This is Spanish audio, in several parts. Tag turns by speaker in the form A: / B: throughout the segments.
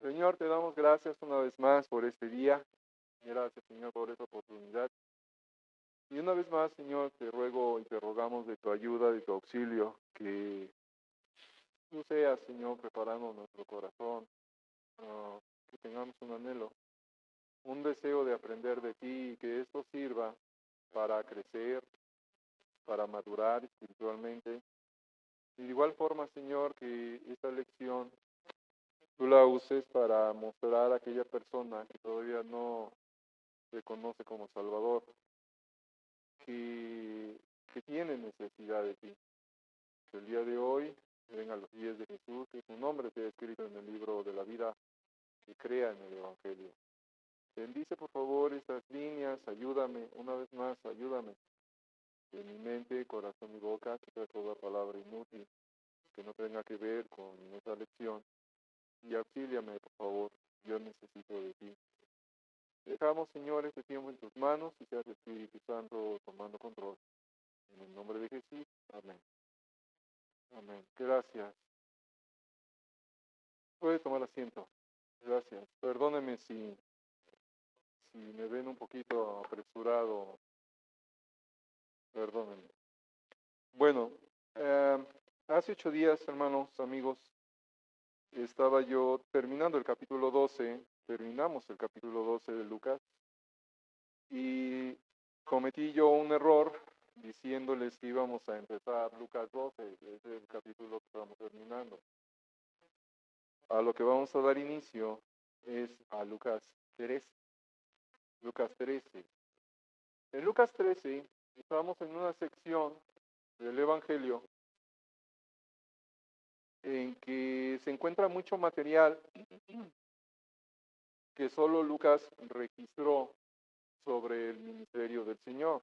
A: Señor, te damos gracias una vez más por este día. Gracias, Señor, por esta oportunidad. Y una vez más, Señor, te ruego y te rogamos de tu ayuda, de tu auxilio, que tú seas, Señor, preparando nuestro corazón, que tengamos un anhelo, un deseo de aprender de ti y que esto sirva para crecer, para madurar espiritualmente. Y de igual forma, Señor, que esta lección tú la uses para mostrar a aquella persona que todavía no te conoce como Salvador, que, que tiene necesidad de ti. Que el día de hoy venga a los pies de Jesús, que su nombre sea escrito en el libro de la vida, y crea en el Evangelio. Bendice por favor estas líneas, ayúdame, una vez más, ayúdame. Que mi mente, corazón y boca quita toda palabra inútil que no tenga que ver con esa lección. Y auxíliame, por favor, yo necesito de ti. Dejamos, Señor, este tiempo en tus manos y sea el Espíritu Santo tomando control. En el nombre de Jesús, amén. Amén. Gracias. Puede tomar asiento. Gracias. Perdóneme si me ven un poquito apresurado. Perdónenme. Bueno, hace 8 días, hermanos, amigos, estaba yo terminando el capítulo 12, terminamos el capítulo 12 de Lucas, y cometí yo un error diciéndoles que íbamos a empezar Lucas 12, ese es el capítulo que estamos terminando. A lo que vamos a dar inicio es a Lucas 13. Lucas 13. En Lucas 13 estamos en una sección del Evangelio en que se encuentra mucho material que solo Lucas registró sobre el ministerio del Señor.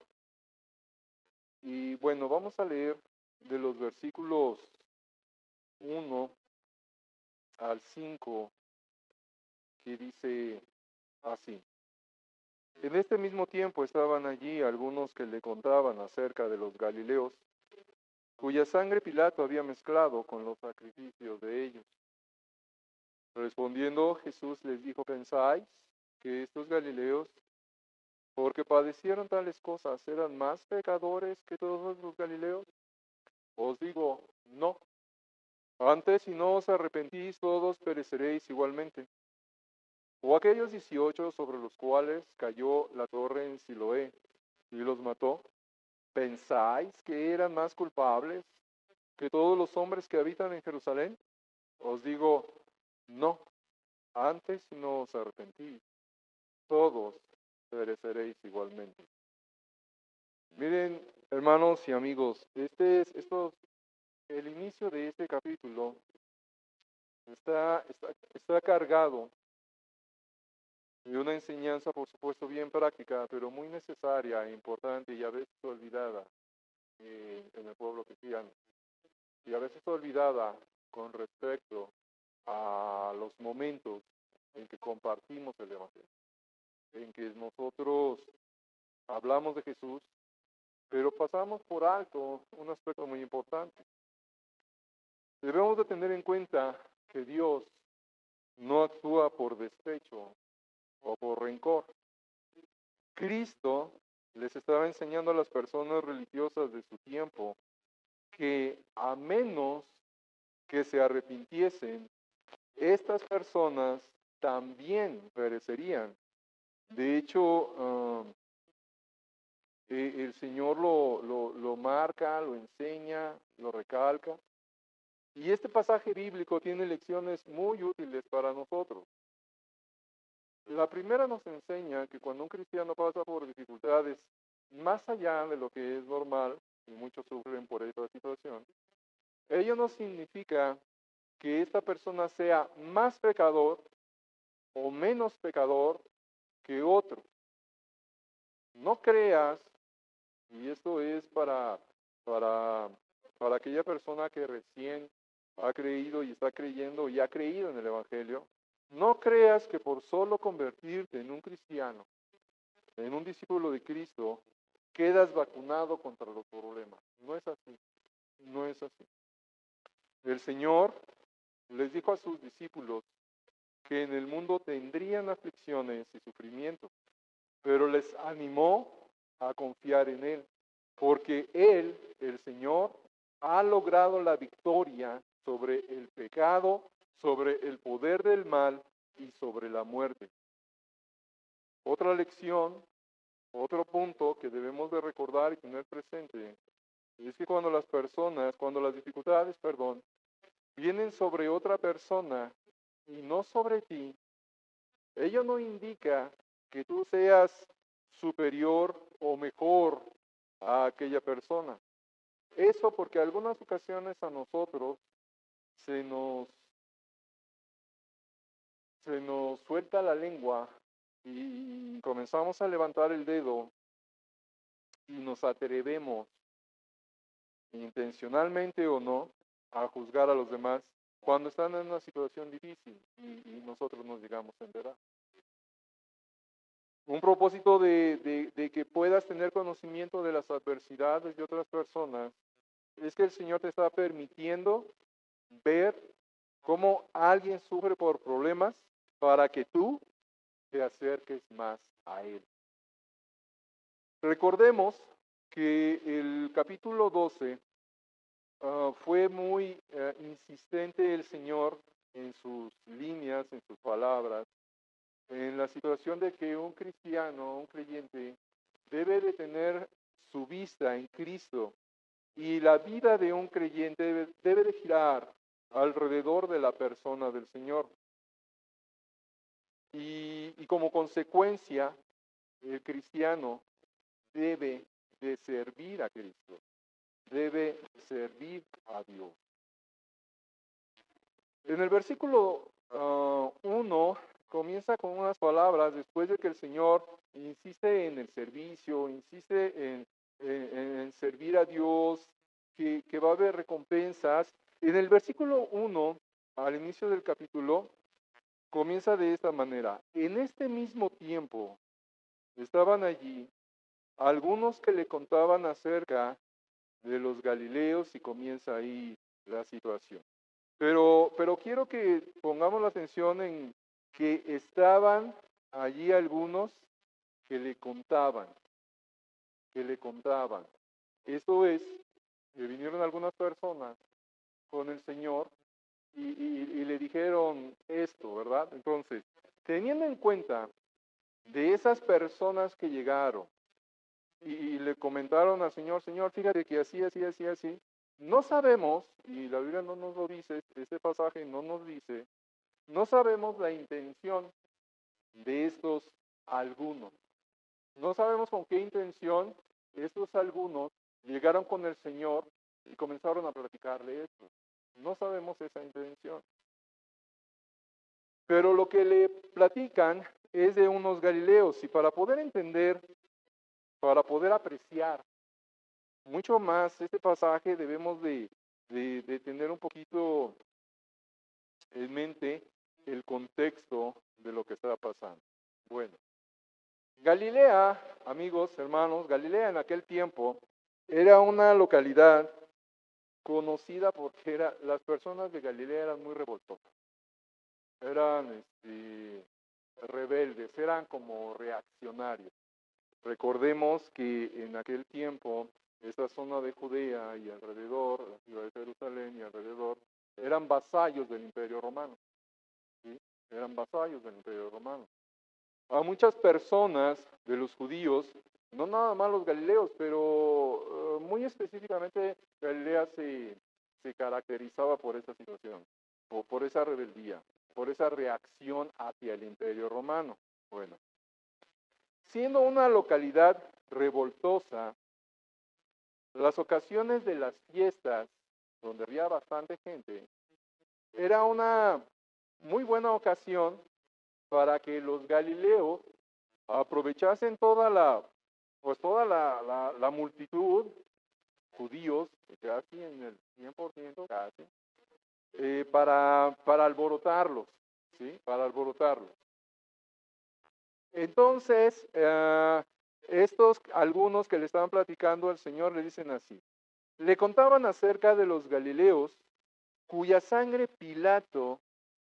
A: Y bueno, vamos a leer de los versículos 1 al 5, que dice así. En este mismo tiempo estaban allí algunos que le contaban acerca de los Galileos, cuya sangre Pilato había mezclado con los sacrificios de ellos. Respondiendo Jesús les dijo, ¿pensáis que estos Galileos, porque padecieron tales cosas, eran más pecadores que todos los Galileos? Os digo, no. Antes, si no os arrepentís, todos pereceréis igualmente. O aquellos 18 sobre los cuales cayó la torre en Siloé y los mató, ¿pensáis que eran más culpables que todos los hombres que habitan en Jerusalén? Os digo, no. Antes, si no os arrepentís, todos pereceréis igualmente. Miren, hermanos y amigos, el inicio de este capítulo está cargado de una enseñanza, por supuesto, bien práctica, pero muy necesaria e importante y a veces olvidada en el pueblo cristiano. Y a veces olvidada con respecto a los momentos en que compartimos el Evangelio, en que nosotros hablamos de Jesús, pero pasamos por alto un aspecto muy importante. Debemos de tener en cuenta que Dios no actúa por despecho o por rencor. Cristo les estaba enseñando a las personas religiosas de su tiempo que a menos que se arrepintiesen, estas personas también perecerían. De hecho, el Señor lo marca, lo enseña, lo recalca. Y este pasaje bíblico tiene lecciones muy útiles para nosotros. La primera nos enseña que cuando un cristiano pasa por dificultades más allá de lo que es normal, y muchos sufren por esta situación, ello no significa que esta persona sea más pecador o menos pecador que otro. No creas, y esto es para aquella persona que recién ha creído y está creyendo y ha creído en el Evangelio, no creas que por solo convertirte en un cristiano, en un discípulo de Cristo, quedas vacunado contra los problemas. No es así, no es así. El Señor les dijo a sus discípulos que en el mundo tendrían aflicciones y sufrimientos, pero les animó a confiar en Él, porque Él, el Señor, ha logrado la victoria sobre el pecado, sobre el poder del mal y sobre la muerte. Otra lección, otro punto que debemos de recordar y tener presente, es que cuando las dificultades, vienen sobre otra persona y no sobre ti, ello no indica que tú seas superior o mejor a aquella persona. Eso porque algunas ocasiones a nosotros se nos suelta la lengua y comenzamos a levantar el dedo y nos atrevemos, intencionalmente o no, a juzgar a los demás cuando están en una situación difícil y nosotros nos llegamos a enterar. Un propósito de que puedas tener conocimiento de las adversidades de otras personas es que el Señor te está permitiendo ver cómo alguien sufre por problemas para que tú te acerques más a Él. Recordemos que el capítulo 12 fue muy insistente el Señor en sus líneas, en sus palabras, en la situación de que un cristiano, un creyente, debe de tener su vista en Cristo y la vida de un creyente debe de girar alrededor de la persona del Señor. Y como consecuencia, el cristiano debe de servir a Cristo, debe servir a Dios. En el versículo 1 comienza con unas palabras después de que el Señor insiste en el servicio, insiste en servir a Dios, que va a haber recompensas. En el versículo 1, al inicio del capítulo, comienza de esta manera: en este mismo tiempo estaban allí algunos que le contaban acerca de los Galileos, y comienza ahí la situación. Pero quiero que pongamos la atención en que estaban allí algunos que le contaban. Esto es, que vinieron algunas personas con el Señor y le dijeron esto, ¿verdad? Entonces, teniendo en cuenta de esas personas que llegaron y le comentaron al Señor, Señor, fíjate que así, no sabemos, y la Biblia no nos lo dice, este pasaje no nos dice, no sabemos la intención de estos algunos. No sabemos con qué intención estos algunos llegaron con el Señor y comenzaron a platicarle esto. No sabemos esa intención. Pero lo que le platican es de unos galileos, y para poder entender, para poder apreciar mucho más este pasaje, debemos de tener un poquito en mente el contexto de lo que estaba pasando. Bueno, Galilea, amigos, hermanos, Galilea en aquel tiempo era una localidad conocida porque las personas de Galilea eran muy revoltosas, eran rebeldes, eran como reaccionarios. Recordemos que en aquel tiempo esta zona de Judea y alrededor, la ciudad de Jerusalén y alrededor, eran vasallos del Imperio Romano. ¿Sí? Eran vasallos del Imperio Romano. A muchas personas de los judíos, no nada más los galileos, pero muy específicamente Galilea se caracterizaba por esa situación, por esa rebeldía, por esa reacción hacia el Imperio Romano. Bueno, siendo una localidad revoltosa, las ocasiones de las fiestas, donde había bastante gente, era una muy buena ocasión para que los galileos aprovechasen toda la multitud, judíos, casi en el 100%, casi, para alborotarlos, ¿sí? Para alborotarlos. Entonces, estos algunos que le estaban platicando al Señor le dicen así: le contaban acerca de los galileos cuya sangre Pilato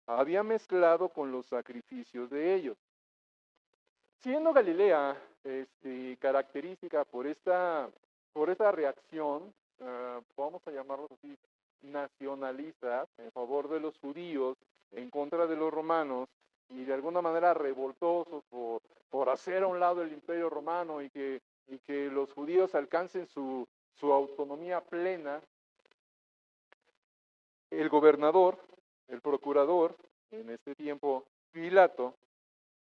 A: había mezclado con los sacrificios de ellos. Siendo Galilea característica por esta reacción, vamos a llamarlos así, nacionalista, en favor de los judíos, en contra de los romanos, y de alguna manera revoltosos por hacer a un lado el imperio romano y que los judíos alcancen su autonomía plena, el gobernador, el procurador, en este tiempo Pilato,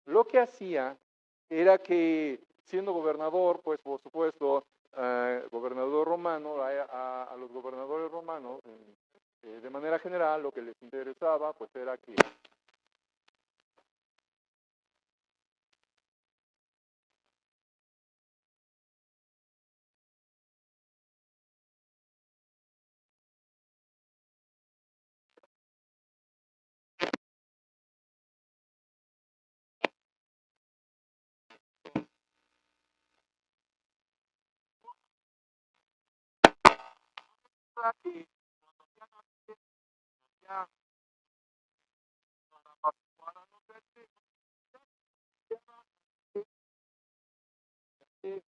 A: lo que hacía era que, siendo gobernador, pues por supuesto, gobernador romano, a los gobernadores romanos, de manera general, lo que les interesaba, pues era que ya para apaciguar a los que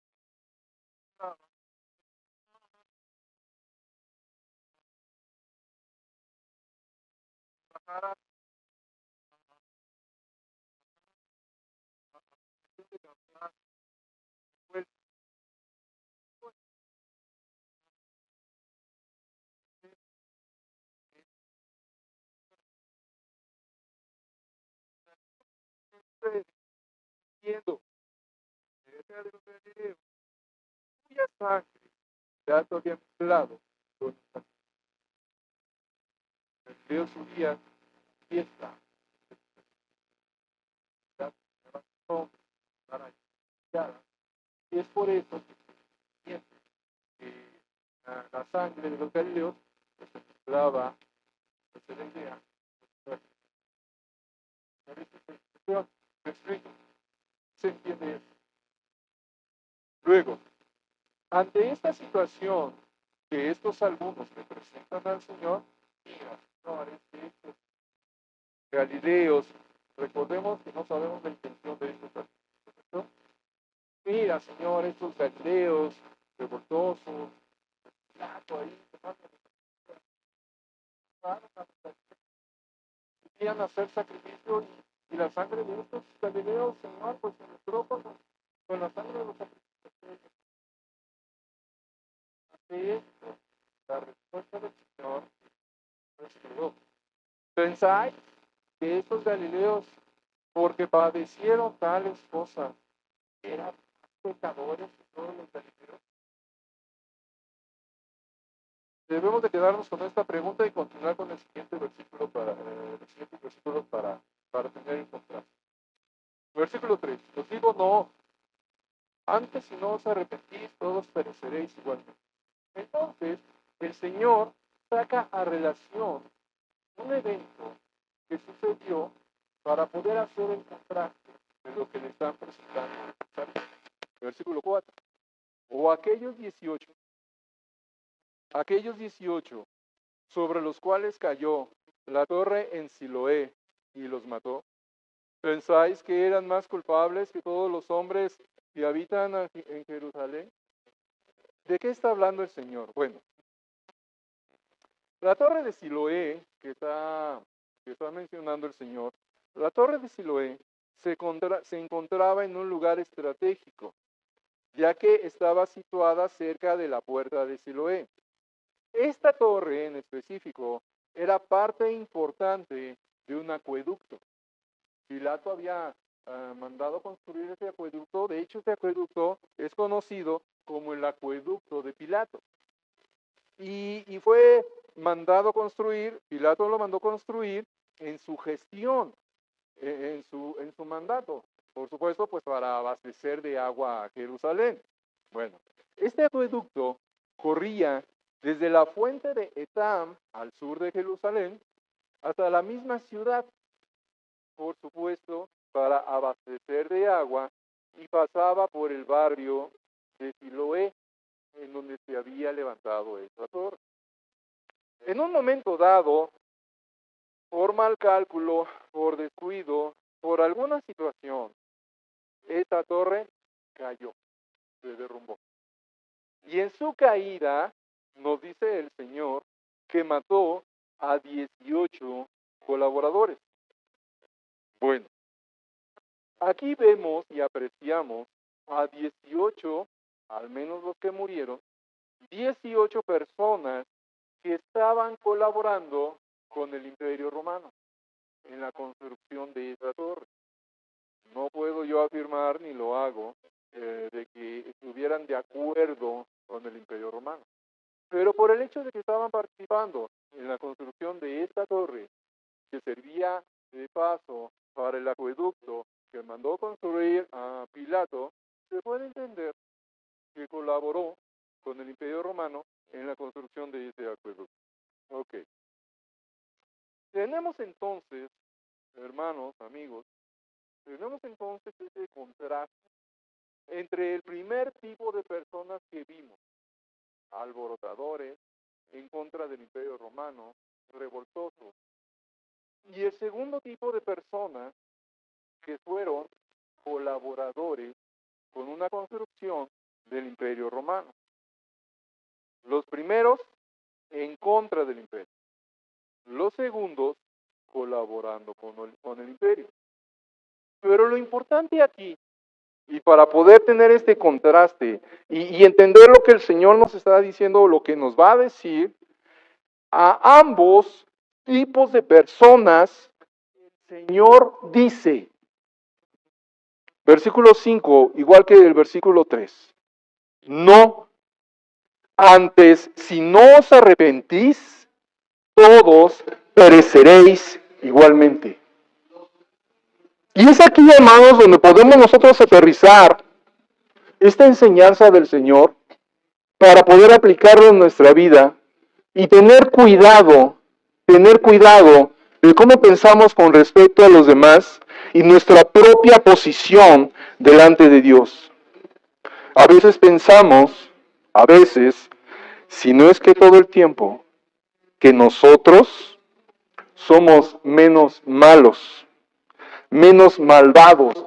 A: bajar a de cambiar el diciendo, sea de los galileos, cuya sangre ya se había mezclado con los galileos subían fiesta, ya no para allá. Y es por eso que la sangre de los galileos pues, se mezclaba, pues se la idea, me explico, se entiende eso. Luego, ante esta situación que estos alumnos le presentan al Señor, mira, señores, que estos galileos, recordemos que no sabemos la intención de estos galileos, ¿no? Mira, Señor, estos galileos revoltosos, ahí, querían hacer sacrificios y la sangre de estos galileos, Señor, pues se mezcló con la sangre de los sacrificios. Ante esto, la respuesta del Señor respondió, ¿pensáis que estos galileos, porque padecieron tales cosas, eran pecadores que todos los galileos? Debemos de quedarnos con esta pregunta y continuar con el siguiente versículo para tener en contraste. Versículo 3. Os digo no, antes si no os arrepentís, todos pereceréis igualmente. Entonces, el Señor saca a relación un evento que sucedió para poder hacer el contraste de lo que le están presentando. Versículo 4. O aquellos 18 sobre los cuales cayó la torre en Siloé y los mató, ¿pensáis que eran más culpables que todos los hombres que habitan en Jerusalén? ¿De qué está hablando el Señor? Bueno, la torre de Siloé, que está mencionando el Señor, la torre de Siloé se encontraba en un lugar estratégico, ya que estaba situada cerca de la puerta de Siloé. Esta torre en específico era parte importante de un acueducto. Pilato había mandado construir ese acueducto. De hecho, este acueducto es conocido como el acueducto de Pilato. Y fue mandado construir, Pilato lo mandó construir en su gestión, en su mandato. Por supuesto, pues para abastecer de agua a Jerusalén. Bueno, este acueducto corría desde la fuente de Etam, al sur de Jerusalén, hasta la misma ciudad, por supuesto, para abastecer de agua, y pasaba por el barrio de Siloé, en donde se había levantado esta torre. En un momento dado, por mal cálculo, por descuido, por alguna situación, esta torre cayó, se derrumbó. Y en su caída, nos dice el Señor, que mató a 18 colaboradores. Bueno, aquí vemos y apreciamos a 18, al menos los que murieron, 18 personas que estaban colaborando con el Imperio Romano en la construcción de esa torre. No puedo yo afirmar, ni lo hago, de que estuvieran de acuerdo con el Imperio Romano. Pero por el hecho de que estaban participando en la construcción de esta torre, que servía de paso para el acueducto que mandó construir a Pilato, se puede entender que colaboró con el Imperio Romano en la construcción de ese acueducto. Ok. Tenemos entonces, hermanos, amigos, tenemos entonces ese contraste entre el primer tipo de personas que vimos, alborotadores, en contra del Imperio Romano, revoltosos, y el segundo tipo de personas que fueron colaboradores con una construcción del Imperio Romano. Los primeros en contra del imperio, los segundos colaborando con el imperio. Pero lo importante aquí, y para poder tener este contraste y entender lo que el Señor nos está diciendo, lo que nos va a decir, a ambos tipos de personas, el Señor dice, versículo 5, igual que el versículo 3, no, antes, si no os arrepentís, todos pereceréis igualmente. Y es aquí, hermanos, donde podemos nosotros aterrizar esta enseñanza del Señor para poder aplicarlo en nuestra vida y tener cuidado de cómo pensamos con respecto a los demás y nuestra propia posición delante de Dios. A veces pensamos, si no es que todo el tiempo, que nosotros somos menos malos, menos malvados,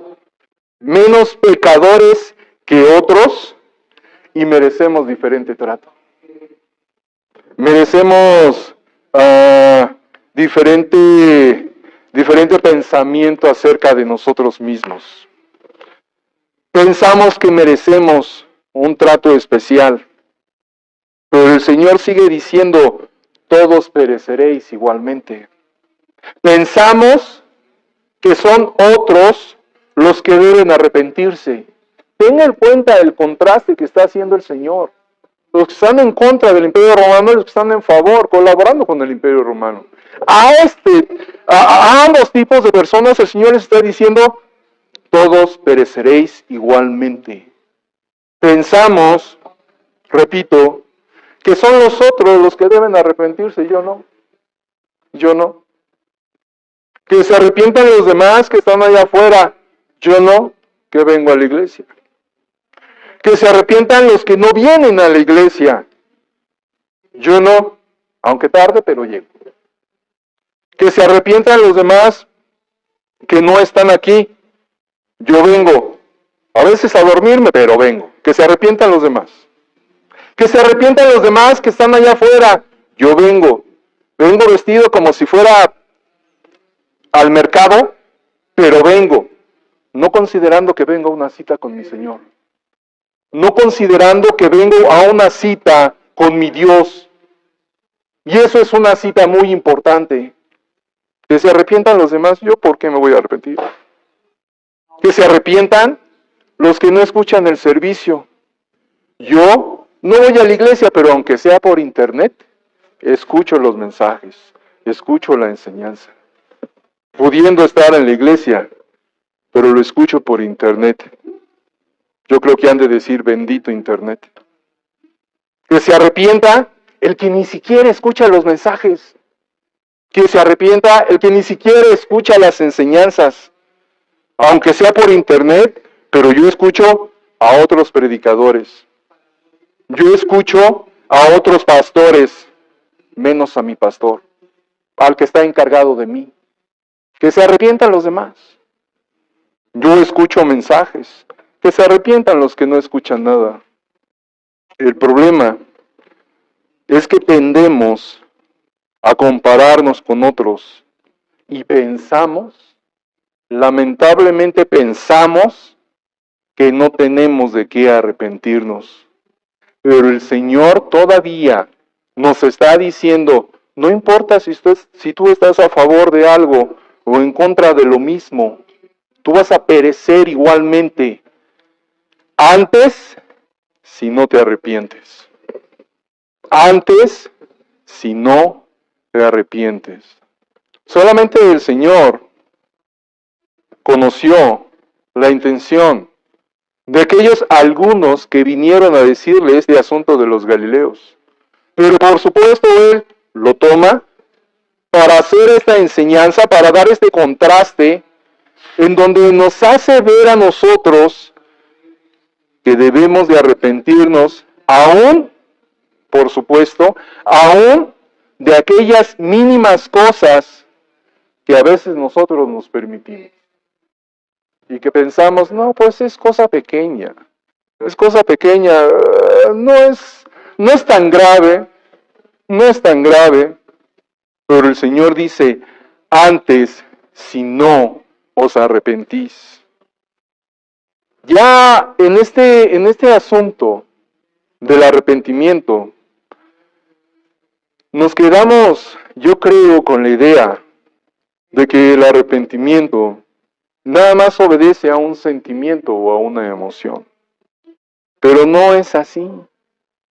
A: menos pecadores que otros y merecemos diferente trato. Merecemos diferente pensamiento acerca de nosotros mismos. Pensamos que merecemos un trato especial, pero el Señor sigue diciendo, todos pereceréis igualmente. Pensamos que son otros los que deben arrepentirse. Tenga en cuenta el contraste que está haciendo el Señor. Los que están en contra del Imperio Romano y los que están en favor, colaborando con el Imperio Romano. A ambos tipos de personas el Señor les está diciendo, todos pereceréis igualmente. Pensamos, repito, que son los otros los que deben arrepentirse, yo no. Que se arrepientan los demás que están allá afuera, yo no, que vengo a la iglesia. Que se arrepientan los que no vienen a la iglesia, yo no, aunque tarde, pero llego. Que se arrepientan los demás que no están aquí, yo vengo, a veces a dormirme, pero vengo. Que se arrepientan los demás. Que se arrepientan los demás que están allá afuera, yo vengo vestido como si fuera al mercado, pero vengo, no considerando que vengo a una cita con mi Señor, no considerando que vengo a una cita con mi Dios. Y eso es una cita muy importante. Que se arrepientan los demás, ¿yo por qué me voy a arrepentir? Que se arrepientan los que no escuchan el servicio. Yo no voy a la iglesia, pero aunque sea por internet, escucho los mensajes, escucho la enseñanza. Pudiendo estar en la iglesia, pero lo escucho por internet. Yo creo que han de decir, bendito internet. Que se arrepienta el que ni siquiera escucha los mensajes. Que se arrepienta el que ni siquiera escucha las enseñanzas. Aunque sea por internet, pero yo escucho a otros predicadores. Yo escucho a otros pastores, menos a mi pastor. al que está encargado de mí. Que se arrepientan los demás. Yo escucho mensajes. Que se arrepientan los que no escuchan nada. El problema es que tendemos a compararnos con otros y pensamos, lamentablemente pensamos, que no tenemos de qué arrepentirnos. Pero el Señor todavía nos está diciendo, no importa si tú estás a favor de algo o en contra de lo mismo, tú vas a perecer igualmente antes si no te arrepientes. Antes si no te arrepientes. Solamente el Señor conoció la intención de aquellos algunos que vinieron a decirle este asunto de los Galileos. Pero por supuesto Él lo toma para hacer esta enseñanza, para dar este contraste en donde nos hace ver a nosotros que debemos de arrepentirnos aún, por supuesto, aún de aquellas mínimas cosas que a veces nosotros nos permitimos. Y que pensamos, no, pues es cosa pequeña, no es tan grave, no es tan grave, pero el Señor dice, antes, si no os arrepentís. Ya en este asunto del arrepentimiento, nos quedamos, yo creo, con la idea de que el arrepentimiento nada más obedece a un sentimiento o a una emoción. Pero no es así.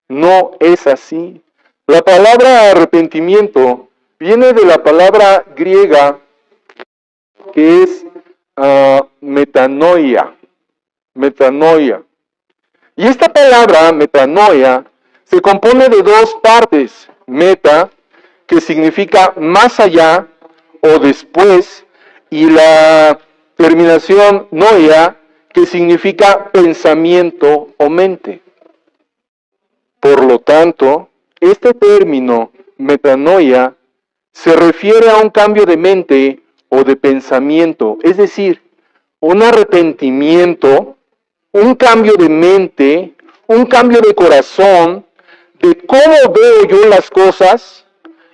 A: No es así. La palabra arrepentimiento viene de la palabra griega que es metanoia. Metanoia. Y esta palabra, metanoia, se compone de dos partes. Meta, que significa más allá o después, y la terminación noia, que significa pensamiento o mente. Por lo tanto, este término, metanoia, se refiere a un cambio de mente o de pensamiento, es decir, un arrepentimiento, un cambio de mente, un cambio de corazón, de cómo veo yo las cosas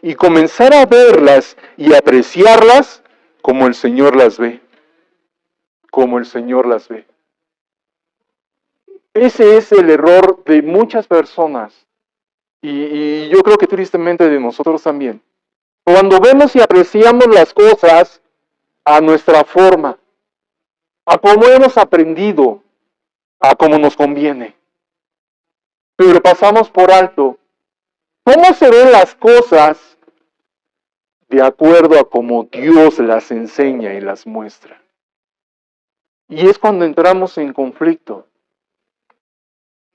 A: y comenzar a verlas y apreciarlas como el Señor las ve, como el Señor las ve. Ese es el error de muchas personas y yo creo que tristemente de nosotros también. Cuando vemos y apreciamos las cosas a nuestra forma, a cómo hemos aprendido, a cómo nos conviene. Pero pasamos por alto cómo se ven las cosas de acuerdo a cómo Dios las enseña y las muestra. Y es cuando entramos en conflicto.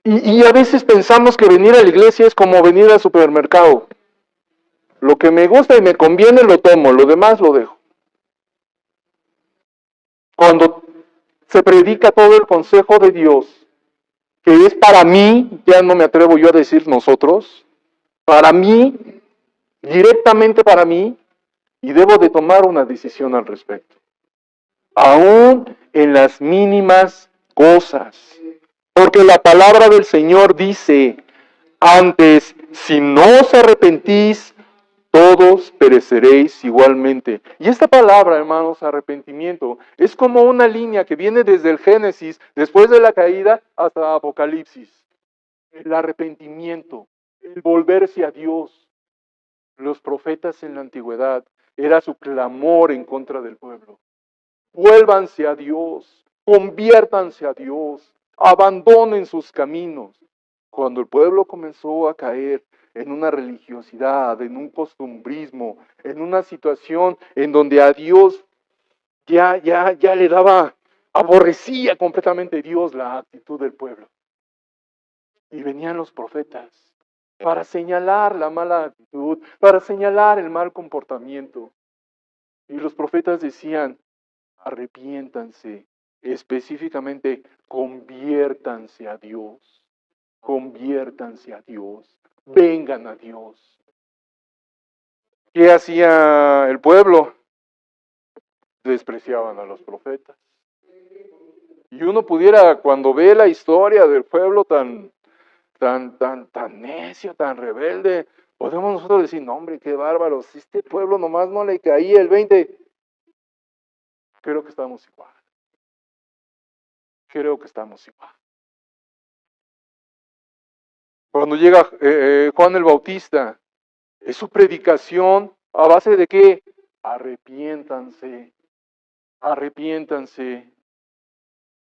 A: Y a veces pensamos que venir a la iglesia es como venir al supermercado. Lo que me gusta y me conviene lo tomo, lo demás lo dejo. Cuando se predica todo el consejo de Dios, que es para mí, ya no me atrevo yo a decir nosotros, para mí, directamente para mí, y debo de tomar una decisión al respecto. Aún en las mínimas cosas. Porque la palabra del Señor dice, antes, si no os arrepentís, todos pereceréis igualmente. Y esta palabra, hermanos, arrepentimiento, es como una línea que viene desde el Génesis, después de la caída, hasta Apocalipsis. El arrepentimiento, el volverse a Dios. Los profetas en la antigüedad, era su clamor en contra del pueblo. Vuélvanse a Dios, conviértanse a Dios, abandonen sus caminos. Cuando el pueblo comenzó a caer en una religiosidad, en un costumbrismo, en una situación en donde a Dios ya le daba, aborrecía completamente Dios la actitud del pueblo. Y venían los profetas para señalar la mala actitud, para señalar el mal comportamiento. Y los profetas decían, arrepiéntanse, específicamente, conviértanse a Dios, vengan a Dios. ¿Qué hacía el pueblo? Despreciaban a los profetas. Y uno pudiera, cuando ve la historia del pueblo tan necio, tan rebelde, podemos nosotros decir, no hombre, qué bárbaros, este pueblo nomás no le caía el 20. Creo que estamos igual. Creo que estamos igual. Cuando llega Juan el Bautista, es su predicación a base de qué? Arrepiéntanse, arrepiéntanse.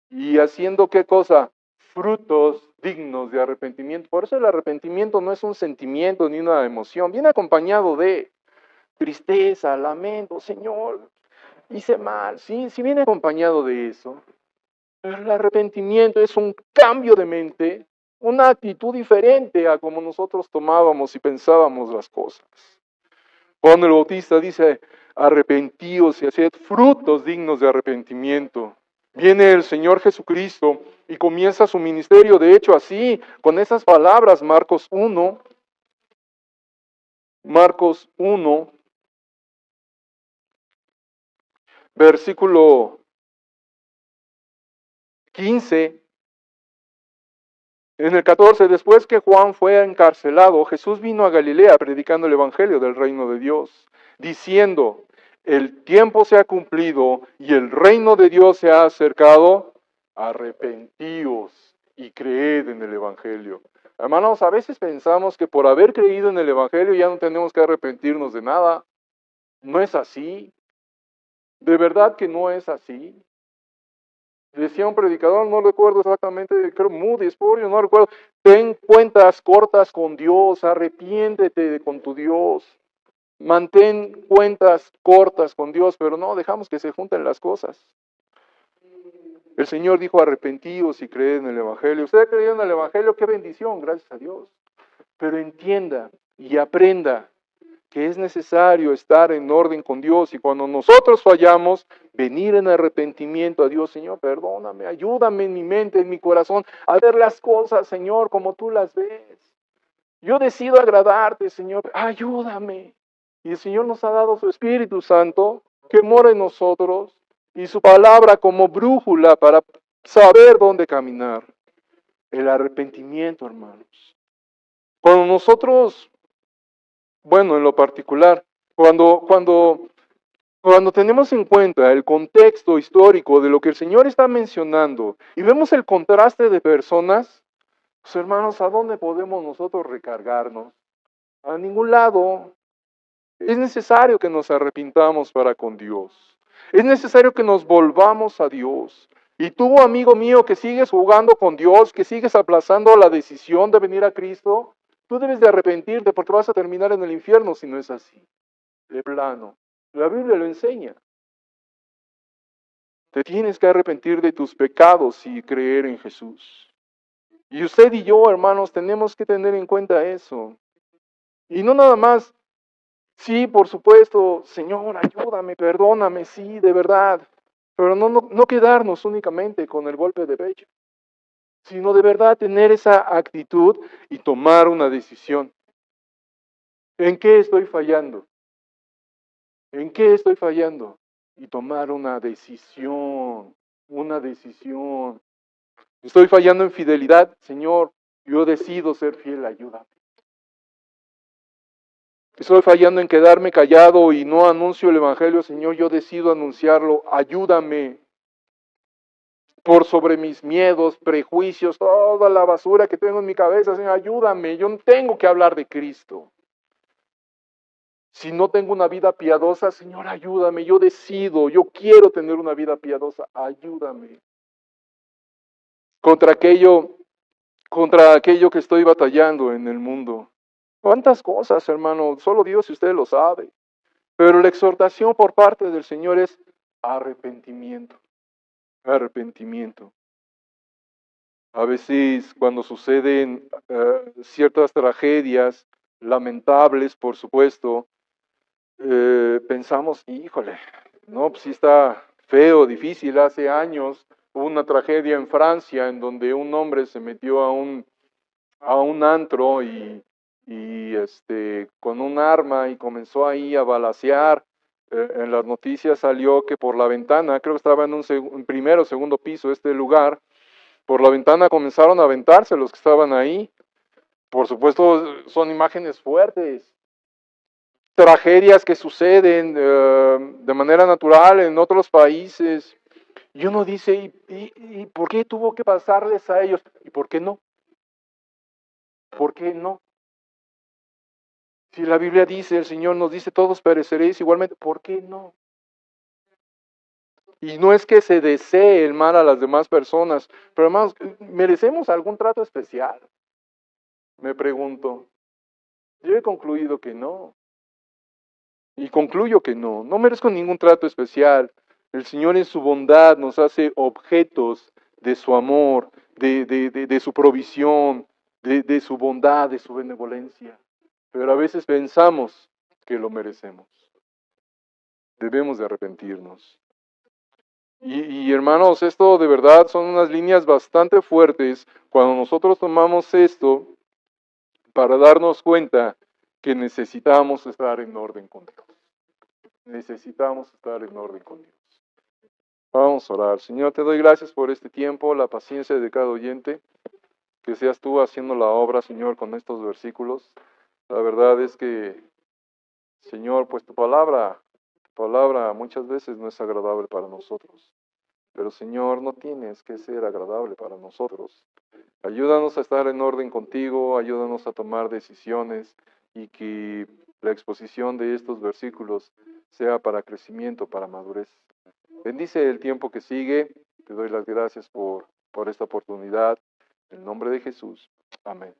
A: ¿Y haciendo qué cosa? Frutos dignos de arrepentimiento. Por eso el arrepentimiento no es un sentimiento ni una emoción, viene acompañado de tristeza, lamento, Señor, hice mal, sí viene acompañado de eso. Pero el arrepentimiento es un cambio de mente, una actitud diferente a como nosotros tomábamos y pensábamos las cosas. Juan el Bautista dice, arrepentíos y haced frutos dignos de arrepentimiento. Viene el Señor Jesucristo y comienza su ministerio, de hecho así, con esas palabras, Marcos 1, versículo 15, en el 14, después que Juan fue encarcelado, Jesús vino a Galilea predicando el Evangelio del reino de Dios, diciendo, el tiempo se ha cumplido y el reino de Dios se ha acercado, arrepentíos y creed en el Evangelio. Hermanos, a veces pensamos que por haber creído en el Evangelio ya no tenemos que arrepentirnos de nada. No es así. De verdad que no es así. Decía un predicador, no recuerdo exactamente, creo Moody, Spurgeon, no recuerdo. Ten cuentas cortas con Dios, arrepiéntete con tu Dios. Mantén cuentas cortas con Dios, pero no dejamos que se junten las cosas. El Señor dijo, arrepentíos y creed en el Evangelio. Usted ha creído en el Evangelio, qué bendición, gracias a Dios. Pero entienda y aprenda que es necesario estar en orden con Dios y cuando nosotros fallamos, venir en arrepentimiento a Dios, Señor, perdóname, ayúdame en mi mente, en mi corazón, a ver las cosas, Señor, como tú las ves. Yo decido agradarte, Señor, ayúdame. Y el Señor nos ha dado su Espíritu Santo que mora en nosotros y su palabra como brújula para saber dónde caminar. El arrepentimiento, hermanos. Cuando nosotros, bueno, en lo particular, cuando tenemos en cuenta el contexto histórico de lo que el Señor está mencionando y vemos el contraste de personas, pues hermanos, ¿a dónde podemos nosotros recargarnos? A ningún lado. Es necesario que nos arrepintamos para con Dios. Es necesario que nos volvamos a Dios. Y tú, amigo mío, que sigues jugando con Dios, que sigues aplazando la decisión de venir a Cristo, tú debes de arrepentirte porque vas a terminar en el infierno si no es así. De plano. La Biblia lo enseña. Te tienes que arrepentir de tus pecados y creer en Jesús. Y usted y yo, hermanos, tenemos que tener en cuenta eso. Y no nada más, sí, por supuesto, Señor, ayúdame, perdóname, sí, de verdad. Pero no quedarnos únicamente con el golpe de pecho, sino de verdad tener esa actitud y tomar una decisión. ¿En qué estoy fallando? ¿En qué estoy fallando? Y tomar una decisión, una decisión. Estoy fallando en fidelidad, Señor, yo decido ser fiel, ayúdame. Estoy fallando en quedarme callado y no anuncio el Evangelio, Señor, yo decido anunciarlo, ayúdame. Por sobre mis miedos, prejuicios, toda la basura que tengo en mi cabeza, Señor, ayúdame, yo no tengo que hablar de Cristo. Si no tengo una vida piadosa, Señor, ayúdame, yo decido, yo quiero tener una vida piadosa, ayúdame. Contra aquello que estoy batallando en el mundo. ¿Cuántas cosas, hermano? Solo Dios y usted lo sabe. Pero la exhortación por parte del Señor es arrepentimiento. Arrepentimiento. A veces cuando suceden ciertas tragedias, lamentables por supuesto, pensamos, híjole, no, pues sí está feo, difícil. Hace años hubo una tragedia en Francia en donde un hombre se metió a un antro y y con un arma y comenzó ahí a balacear. En las noticias salió que por la ventana, creo que estaba en un primero o segundo piso este lugar, por la ventana comenzaron a aventarse los que estaban ahí. Por supuesto, son imágenes fuertes, tragedias que suceden de manera natural en otros países. Y uno dice, ¿y por qué tuvo que pasarles a ellos? ¿Y por qué no? ¿Por qué no? Si la Biblia dice, el Señor nos dice, todos pereceréis igualmente, ¿por qué no? Y no es que se desee el mal a las demás personas, pero hermanos, ¿merecemos algún trato especial? Me pregunto. Yo he concluido que no. Y concluyo que no. No merezco ningún trato especial. El Señor en su bondad nos hace objetos de su amor, de su provisión, de su bondad, de su benevolencia. Pero a veces pensamos que lo merecemos. Debemos de arrepentirnos. Y hermanos, esto de verdad son unas líneas bastante fuertes cuando nosotros tomamos esto para darnos cuenta que necesitamos estar en orden con Dios. Necesitamos estar en orden con Dios. Vamos a orar. Señor, te doy gracias por este tiempo, la paciencia de cada oyente, que seas tú haciendo la obra, Señor, con estos versículos. La verdad es que, Señor, pues tu palabra muchas veces no es agradable para nosotros. Pero Señor, no tienes que ser agradable para nosotros. Ayúdanos a estar en orden contigo, ayúdanos a tomar decisiones y que la exposición de estos versículos sea para crecimiento, para madurez. Bendice el tiempo que sigue. Te doy las gracias por esta oportunidad. En el nombre de Jesús. Amén.